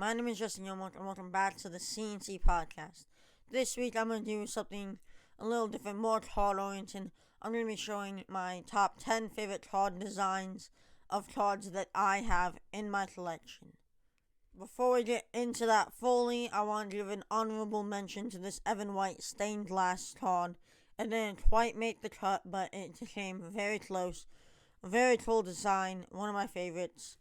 My name is Justin Yomok, and welcome back to the CNT podcast. This week I'm going to do something a little different, more card-oriented. I'm going to be showing my top 10 favorite card designs of cards that I have in my collection. Before we get into that fully, I want to give an honorable mention to this Evan White stained glass card. It didn't quite make the cut, but it came very close. A very cool design, one of my favorites.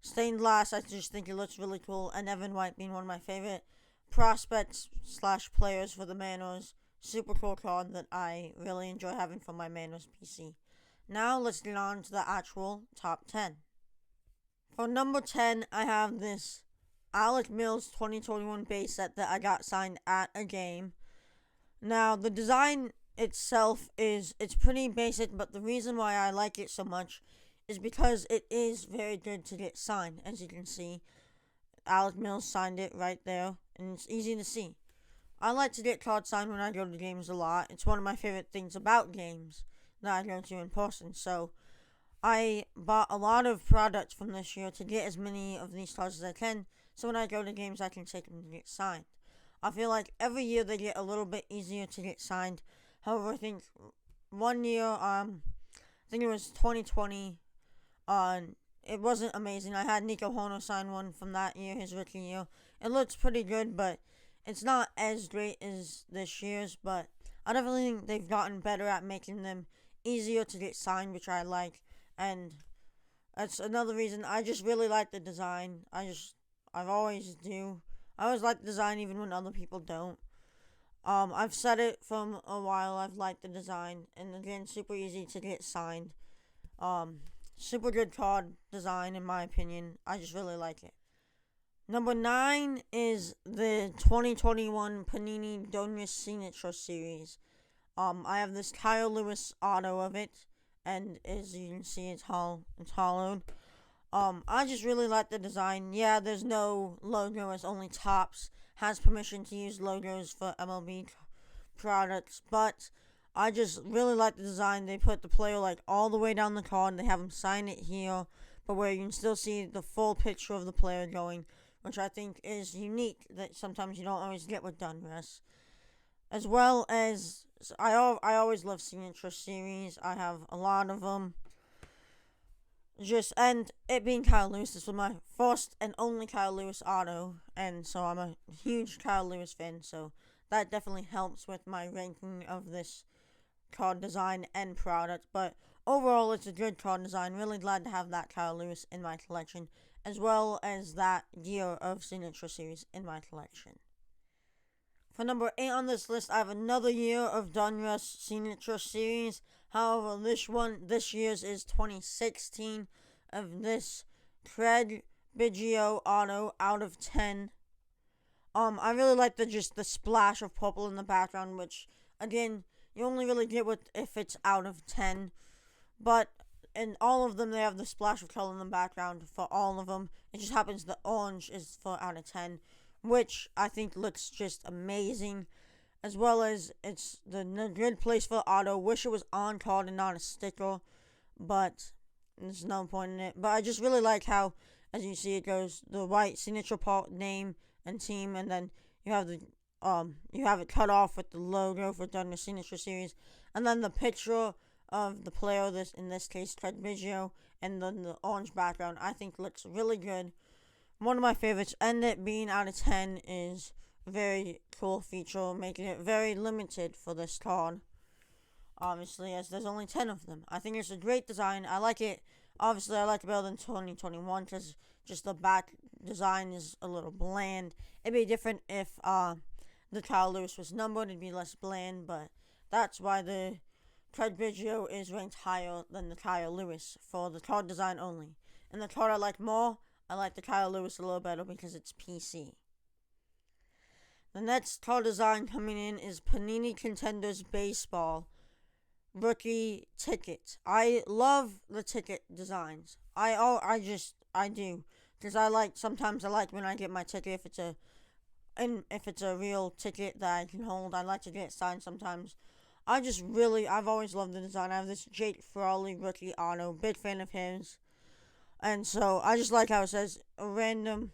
Stained glass, I just think it looks really cool, and Evan White being one of my favorite prospects / players for the Mariners. Super cool card that I really enjoy having for my Mariners PC. Now let's get on to the actual top 10. For number 10, I have this Alec Mills 2021 base set that I got signed at a game. Now, the design itself it's pretty basic, but the reason why I like it so much is because it is very good to get signed. As you can see, Alec Mills signed it right there, and it's easy to see. I like to get cards signed when I go to games a lot. It's one of my favorite things about games that I go to in person. So I bought a lot of products from this year to get as many of these cards as I can, so when I go to games I can take them to get signed. I feel like every year they get a little bit easier to get signed. However, I think one year, I think it was 2020, it wasn't amazing. I had Nico Hono sign one from that year, his rookie year. It looks pretty good, but it's not as great as this year's, but I definitely think they've gotten better at making them easier to get signed, which I like, and that's another reason. I just really like the design. I always do. I always like the design even when other people don't. I've said it from a while. I've liked the design, and again, super easy to get signed. Super good card design in my opinion. I just really like it. Number 9 is the 2021 Panini Donut Signature Series. I have this Kyle Lewis auto of it, and as you can see, it's hollowed. I just really like the design. Yeah, there's no logo, it's only Topps has permission to use logos for MLB products, but I just really like the design. They put the player all the way down the card. They have him sign it here, but where you can still see the full picture of the player going, which I think is unique that sometimes you don't always get with Donruss. As well as, I always love Signature Series. I have a lot of them. And it being Kyle Lewis, this was my first and only Kyle Lewis auto, and so I'm a huge Kyle Lewis fan, so that definitely helps with my ranking of this card design and product. But overall, it's a good card design. Really glad to have that Kyle Lewis in my collection, as well as that year of Signature Series in my collection. For number 8 on this list, I have another year of Donruss Signature Series. However, this year's is 2016 of this Craig Biggio auto out of 10. I really like the splash of purple in the background, which, again, you only really get if it's out of 10. But in all of them, they have the splash of color in the background for all of them. It just happens the orange is for out of 10, which I think looks just amazing. As well as it's the good place for the auto. Wish it was on card and not a sticker, but there's no point in it. But I just really like how, as you see, it goes the white signature part, name and team, and then you have it cut off with the logo for Donruss Signature Series, and then the picture of the player, in this case Craig Biggio, and then the orange background. I think looks really good. One of my favorites, and it being out of 10 is very cool feature, making it very limited for this card. Obviously, as there's only 10 of them. I think it's a great design. I like it. Obviously, I like it better than 2021 because just the back design is a little bland. It'd be different if the Kyle Lewis was numbered. It'd be less bland, but that's why the Craig Biggio is ranked higher than the Kyle Lewis for the card design only. And the card I like more, I like the Kyle Lewis a little better because it's PC. The next card design coming in is Panini Contenders Baseball Rookie Ticket. I love the ticket designs. I do, because sometimes I like when I get my ticket, if it's a real ticket that I can hold. I like to get it signed sometimes. I've always loved the design. I have this Jake Frawley rookie auto, big fan of his. And so I just like how it says a random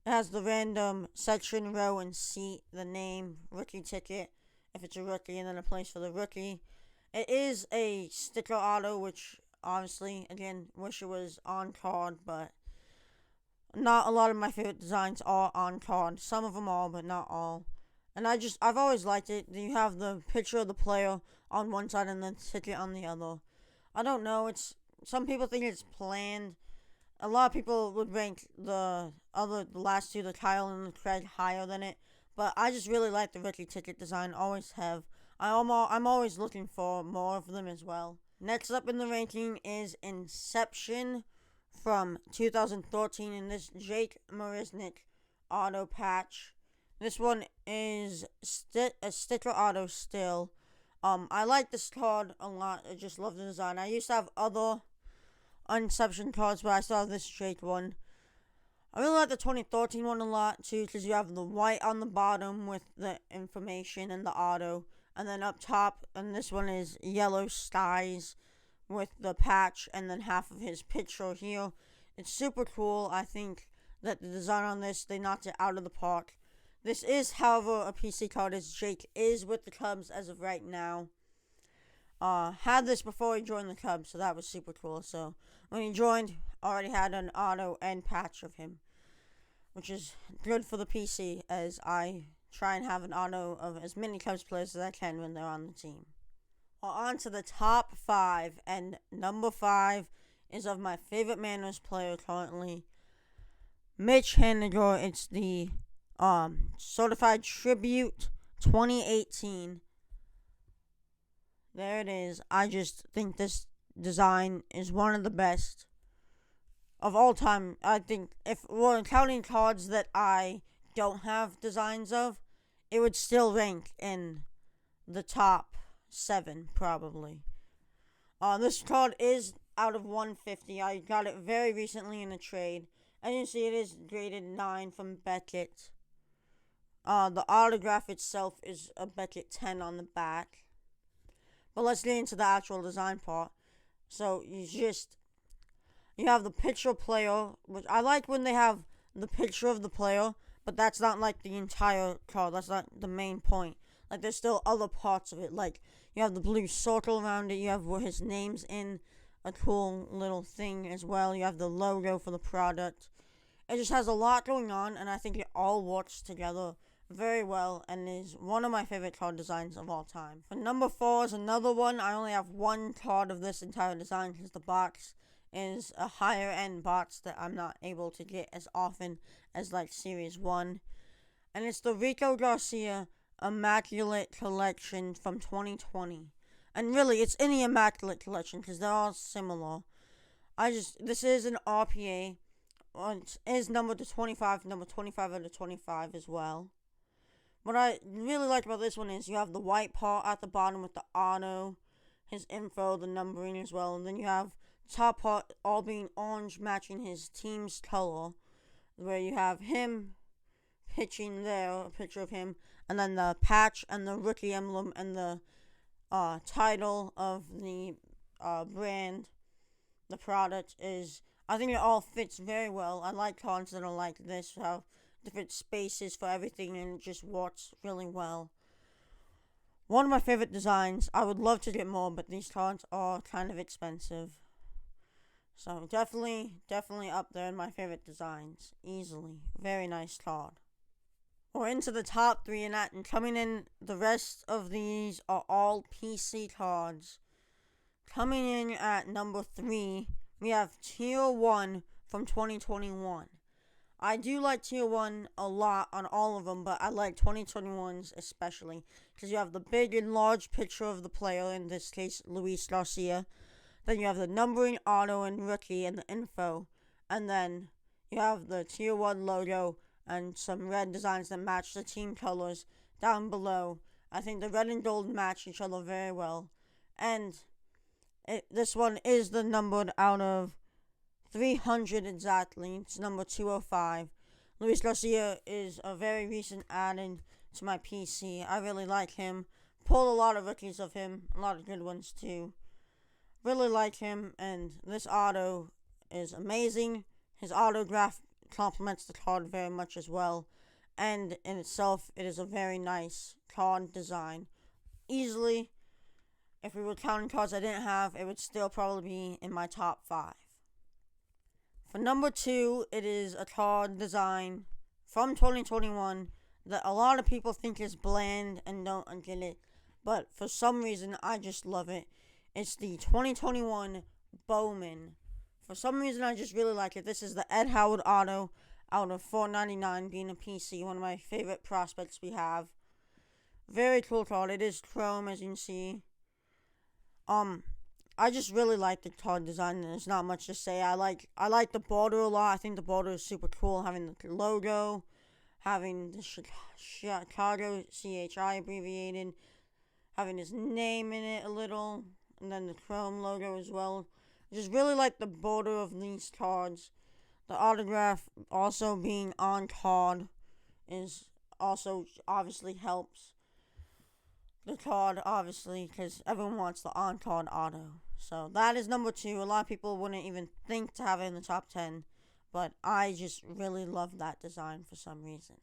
It has the random section, row, and seat, the name, rookie ticket, if it's a rookie, and then a place for the rookie. It is a sticker auto, which obviously, again, wish it was on card, but not a lot of my favorite designs are on card. Some of them are, but not all. And I've always liked it. You have the picture of the player on one side and the ticket on the other. I don't know, some people think it's planned. A lot of people would rank the last two, the Kyle and the Craig, higher than it. But I just really like the rookie ticket design, always have. I'm always looking for more of them as well. Next up in the ranking is Inception from 2013 in this Jake Marisnick auto patch. This one is a sticker auto still. I like this card a lot. I just love the design. I used to have other Inception cards, but I still have this Jake one. I really like the 2013 one a lot too, because you have the white on the bottom with the information and the auto, and then up top, and this one is yellow skies with the patch, and then half of his picture here. It's super cool. I think that the design on this, they knocked it out of the park. This is, however, a PC card, as Jake is with the Cubs as of right now. Had this before he joined the Cubs, so that was super cool. So when he joined, already had an auto and patch of him, which is good for the PC, as I try and have an auto of as many Cubs players as I can when they're on the team. Well, on to the top 5, and number 5 is of my favorite Mariners player currently, Mitch Haniger. It's the Certified Tribute 2018. There it is. I just think this design is one of the best of all time. I think if we're counting cards that I don't have designs of, it would still rank in the top 7, probably. This card is out of 150. I got it very recently in a trade. As you can see, it is graded 9 from Beckett. The autograph itself is a Beckett 10 on the back. But let's get into the actual design part. So, you have the picture player, which I like when they have the picture of the player, but that's not like the entire card. That's not the main point. Like, there's still other parts of it. Like, you have the blue circle around it. You have where his name's in a cool little thing as well. You have the logo for the product. It just has a lot going on, and I think it all works together very well, and is one of my favorite card designs of all time. For number 4 is another one. I only have one card of this entire design, because the box is a higher end box that I'm not able to get as often as like Series 1. And it's the Rico Garcia Immaculate Collection from 2020. And really, it's any Immaculate Collection, because they're all similar. This is an RPA. It is numbered to 25, number 25 out of 25 as well. What I really like about this one is you have the white part at the bottom with the auto, his info, the numbering as well, and then you have the top part all being orange, matching his team's color, where you have him pitching there, a picture of him, and then the patch and the rookie emblem and the title of the brand, the product is, I think it all fits very well. I like cards that are like this, have different spaces for everything, and it just works really well. One of my favorite designs. I would love to get more, but these cards are kind of expensive. So definitely up there in my favorite designs. Easily. Very nice card. We're into the top 3, and coming in, the rest of these are all PC cards. Coming in at number 3, we have Tier 1 from 2021. I do like Tier 1 a lot on all of them, but I like 2021's especially, because you have the big and large picture of the player, in this case, Luis Garcia. Then you have the numbering, auto, and rookie, and the info. And then you have the Tier 1 logo and some red designs that match the team colors down below. I think the red and gold match each other very well. And this one is the numbered out of 300 exactly. It's number 205. Luis Garcia is a very recent add-in to my PC. I really like him. Pulled a lot of rookies of him. A lot of good ones too. Really like him, and this auto is amazing. His autograph complements the card very much as well. And in itself, it is a very nice card design. Easily, if we were counting cards I didn't have, it would still probably be in my top 5. For number 2, it is a card design from 2021 that a lot of people think is bland and don't get it, but for some reason I just love it. It's the 2021 Bowman. For some reason I just really like it. This is the Ed Howard auto out of $4.99, being a PC, one of my favorite prospects we have. Very cool card. It is chrome, as you can see. I just really like the card design. There's not much to say. I like the border a lot. I think the border is super cool. Having the logo, having the Chicago CHI abbreviated, having his name in it a little, and then the chrome logo as well. I just really like the border of these cards. The autograph also being on card is also obviously helps the card, obviously, because everyone wants the on-card auto. So that is number 2. A lot of people wouldn't even think to have it in the top 10, but I just really love that design for some reason.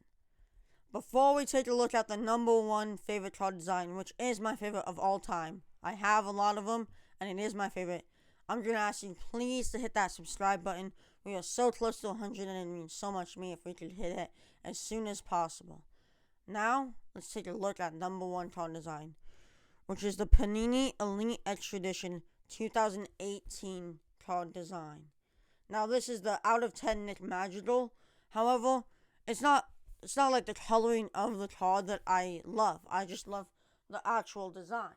Before we take a look at the number 1 favorite card design, which is my favorite of all time, I have a lot of them, and it is my favorite. I'm going to ask you please to hit that subscribe button. We are so close to 100, and it means so much to me if we could hit it as soon as possible. Now, let's take a look at number 1 card design, which is the Panini Elite Extra Edition 2018 card design. Now, this is the out of 10 Nick Magical. However, it's not like the coloring of the card that I love. I just love the actual design.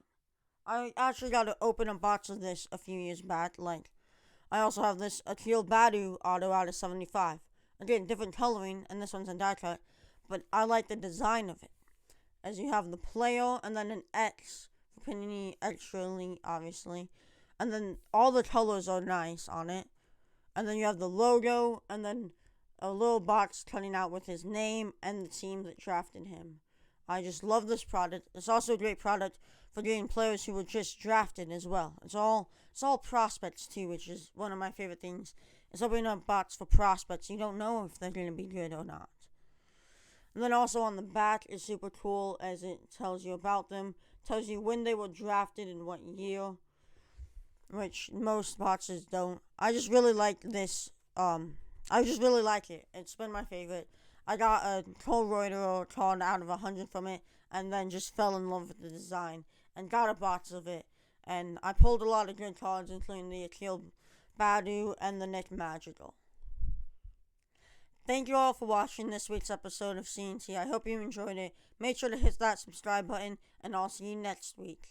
I actually got to open a box of this a few years back. I also have this Akil Badu auto out of 75. Again, different coloring, and this one's a die cut. But I like the design of it. As you have the player, and then an X for Panini Extra Elite, obviously. And then all the colors are nice on it. And then you have the logo, and then a little box cutting out with his name and the team that drafted him. I just love this product. It's also a great product for getting players who were just drafted as well. It's all prospects too, which is one of my favorite things. It's opening up box for prospects. You don't know if they're going to be good or not. And then also on the back is super cool, as it tells you about them. Tells you when they were drafted and what year, which most boxes don't. I just really like this. I just really like it. It's been my favorite. I got a Cole Reuter card out of 100 from it, and then just fell in love with the design and got a box of it. And I pulled a lot of good cards, including the Akil Badu and the Nick Magical. Thank you all for watching this week's episode of CNT. I hope you enjoyed it. Make sure to hit that subscribe button, and I'll see you next week.